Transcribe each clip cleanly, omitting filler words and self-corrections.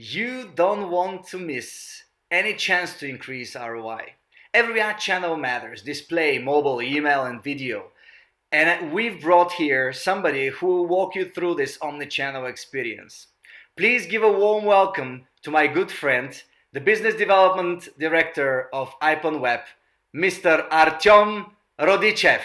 You don't want to miss any chance to increase ROI. Every ad channel matters: display, mobile, email, and video. And we've brought here somebody who will walk you through this omni-channel experience. Please give a warm welcome to my good friend, the Business Development Director of Iponweb, Mr. Artem Rodichev.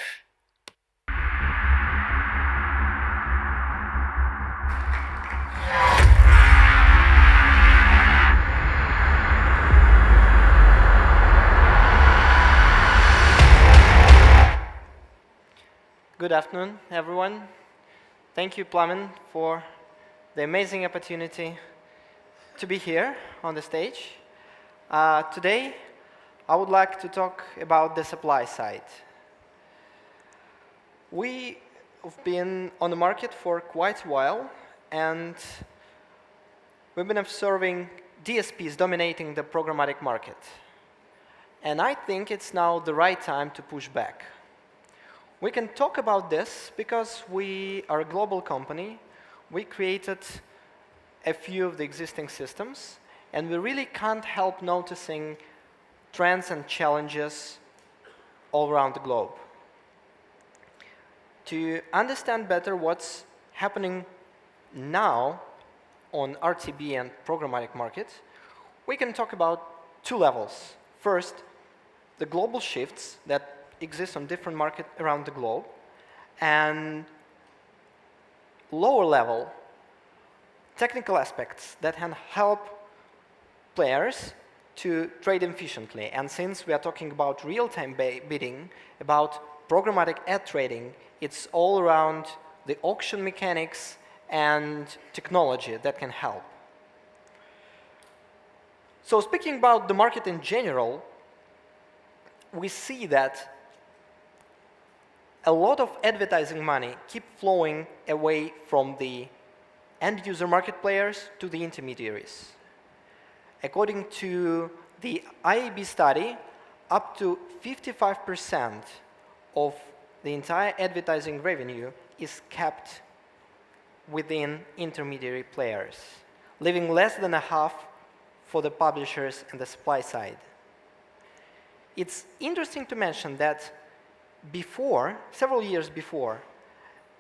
Good afternoon, everyone. Thank you, Plamen, for the amazing opportunity to be here on the stage. Today, I would like to talk about the supply side. We have been on the market for quite a while, and we've been observing DSPs dominating the programmatic market. And I think it's now the right time to push back. We can talk about this because we are a global company. We created a few of the existing systems, and we really can't help noticing trends and challenges all around the globe. To understand better what's happening now on RTB and programmatic market, we can talk about two levels. First, the global shifts that exist on different markets around the globe, and lower level technical aspects that can help players to trade efficiently. And since we are talking about real-time bidding, about programmatic ad trading, it's all around the auction mechanics and technology that can help. So speaking about the market in general, we see that a lot of advertising money keep flowing away from the end-user market players to the intermediaries. According to the IAB study, up to 55% of the entire advertising revenue is kept within intermediary players, leaving less than a half for the publishers and the supply side. It's interesting to mention that before, several years before,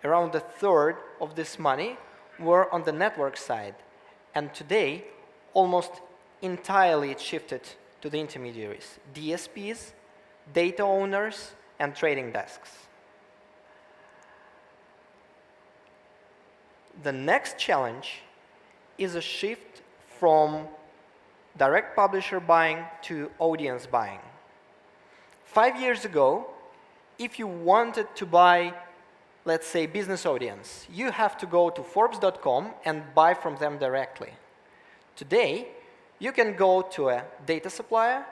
around a third of this money were on the network side, and today almost entirely it shifted to the intermediaries, DSPs, data owners, and trading desks. The next challenge is a shift from direct publisher buying to audience buying. 5 years ago, if you wanted to buy, let's say, business audience, you have to go to Forbes.com and buy from them directly. Today, you can go to a data supplier,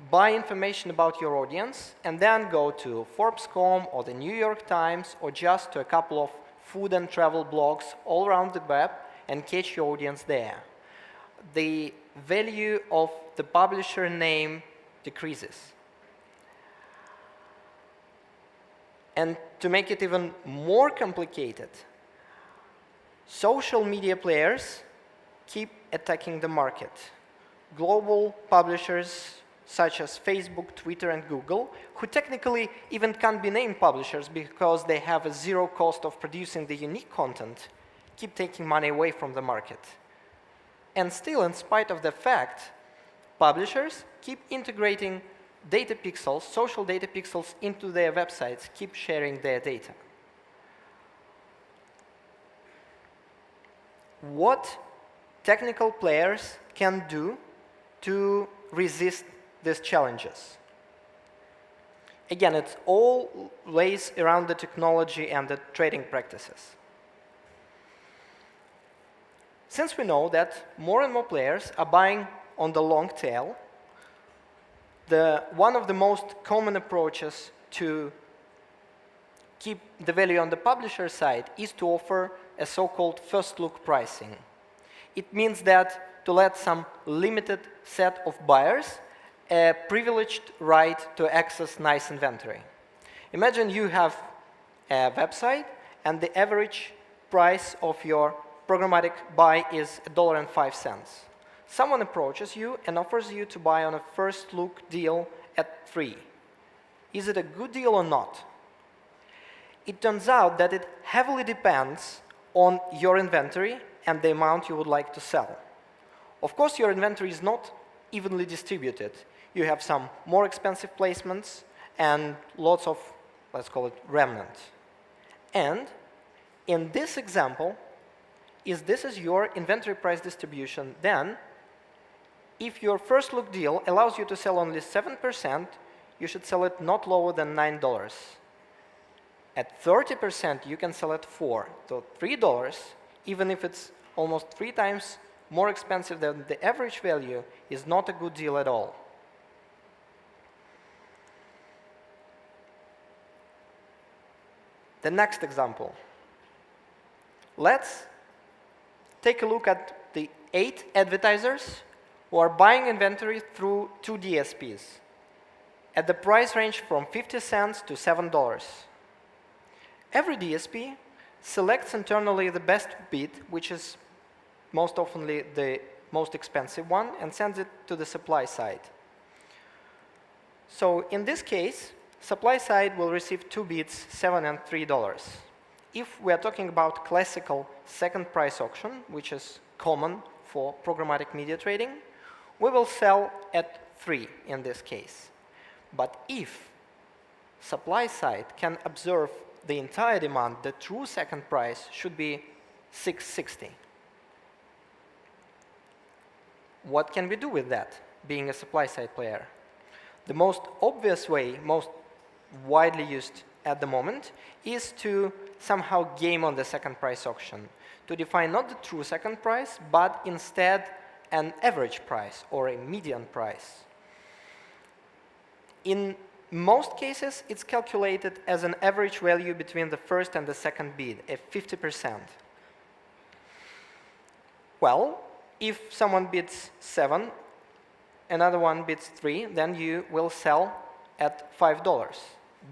buy information about your audience, and then go to Forbes.com or the New York Times or just to a couple of food and travel blogs all around the web and catch your audience there. The value of the publisher name decreases. And to make it even more complicated, social media players keep attacking the market. Global publishers such as Facebook, Twitter, and Google, who technically even can't be named publishers because they have a zero cost of producing the unique content, keep taking money away from the market. And still, in spite of the fact, publishers keep integrating data pixels, social data pixels into their websites, keep sharing their data. What technical players can do to resist these challenges? Again, it all lays around the technology and the trading practices. Since we know that more and more players are buying on the long tail, one of the most common approaches to keep the value on the publisher side is to offer a so-called first look pricing. It means that to let some limited set of buyers a privileged right to access nice inventory. Imagine you have a website and the average price of your programmatic buy is $1.05. someone approaches you and offers you to buy on a first look deal at 3. Is it a good deal or not? It turns out that it heavily depends on your inventory and the amount you would like to sell. Of course, your inventory is not evenly distributed. You have some more expensive placements and lots of, let's call it, remnant. And in this example, if this is your inventory price distribution, then if your first look deal allows you to sell only 7%, you should sell it not lower than $9. At 30%, you can sell it for $3, even if it's almost 3 times more expensive than the average value, is not a good deal at all. The next example. Let's take a look at the 8 advertisers who are buying inventory through 2 DSPs at the price range from 50 cents to $7. Every DSP selects internally the best bid, which is most often the most expensive one, and sends it to the supply side. So in this case, supply side will receive 2 bids, $7 and $3. If we are talking about classical second price auction, which is common for programmatic media trading, we will sell at 3 in this case. But if supply side can observe the entire demand, the true second price should be $6.60. What can we do with that, being a supply side player? The most obvious way, most widely used at the moment, is to somehow game on the second price auction, to define not the true second price, but instead an average price or a median price. In most cases, it's calculated as an average value between the first and the second bid, at 50%. Well, if someone bids 7, another one bids 3, then you will sell at $5.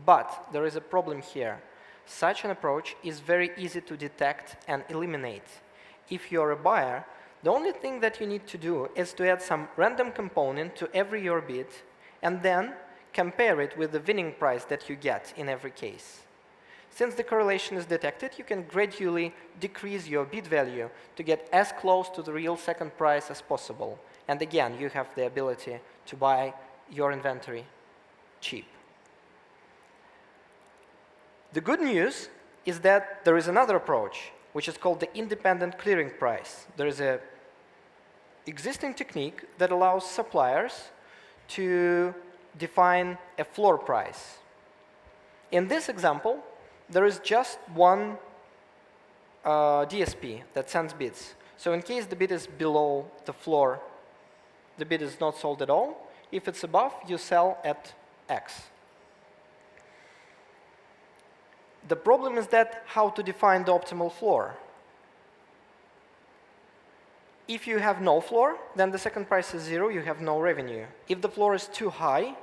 But there is a problem here. Such an approach is very easy to detect and eliminate. If you're a buyer, the only thing that you need to do is to add some random component to every your bid and then compare it with the winning price that you get in every case. Since the correlation is detected, you can gradually decrease your bid value to get as close to the real second price as possible. And again, you have the ability to buy your inventory cheap. The good news is that there is another approach, which is called the independent clearing price. There is an existing technique that allows suppliers to define a floor price. In this example, there is just one DSP that sends bids. So in case the bid is below the floor, the bid is not sold at all. If it's above, you sell at X. The problem is that how to define the optimal floor. If you have no floor, then the second price is 0, you have no revenue. If the floor is too high,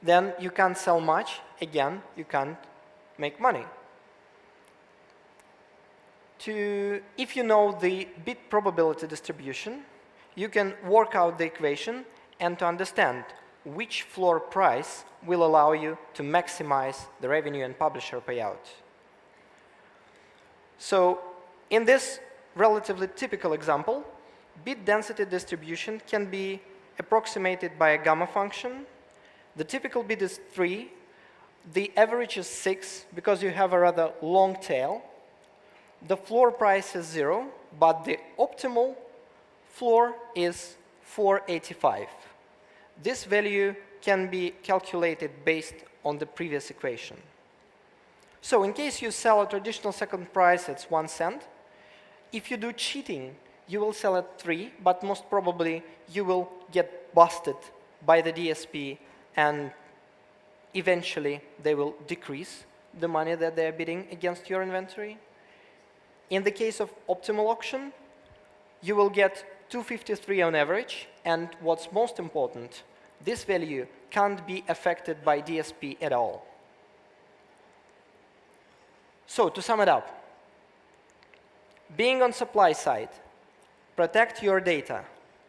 then you can't sell much. Again, you can't make money. If you know the bid probability distribution, you can work out the equation and to understand which floor price will allow you to maximize the revenue and publisher payout. So in this relatively typical example, bid density distribution can be approximated by a gamma function. The typical bid is 3. The average is 6 because you have a rather long tail. The floor price is 0, but the optimal floor is 485. This value can be calculated based on the previous equation. So in case you sell a traditional second price, it's 1 cent. If you do cheating, you will sell at 3, but most probably you will get busted by the DSP and eventually they will decrease the money that they're bidding against your inventory. In the case of optimal auction, you will get 253 on average, and what's most important, this value can't be affected by DSP at all. So to sum it up, being on supply side, protect your data.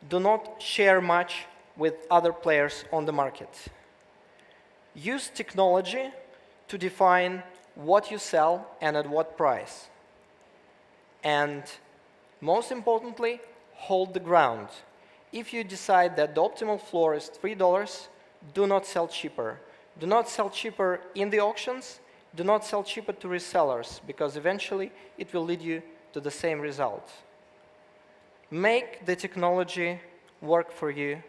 do not share much with other players on the market. Use technology to define what you sell and at what price. And most importantly, hold the ground. If you decide that the optimal floor is $3, do not sell cheaper. Do not sell cheaper in the auctions. Do not sell cheaper to resellers, because eventually it will lead you to the same result. Make the technology work for you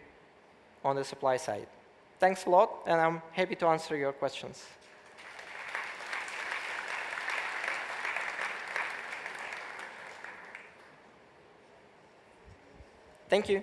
on the supply side. Thanks a lot, and I'm happy to answer your questions. Thank you.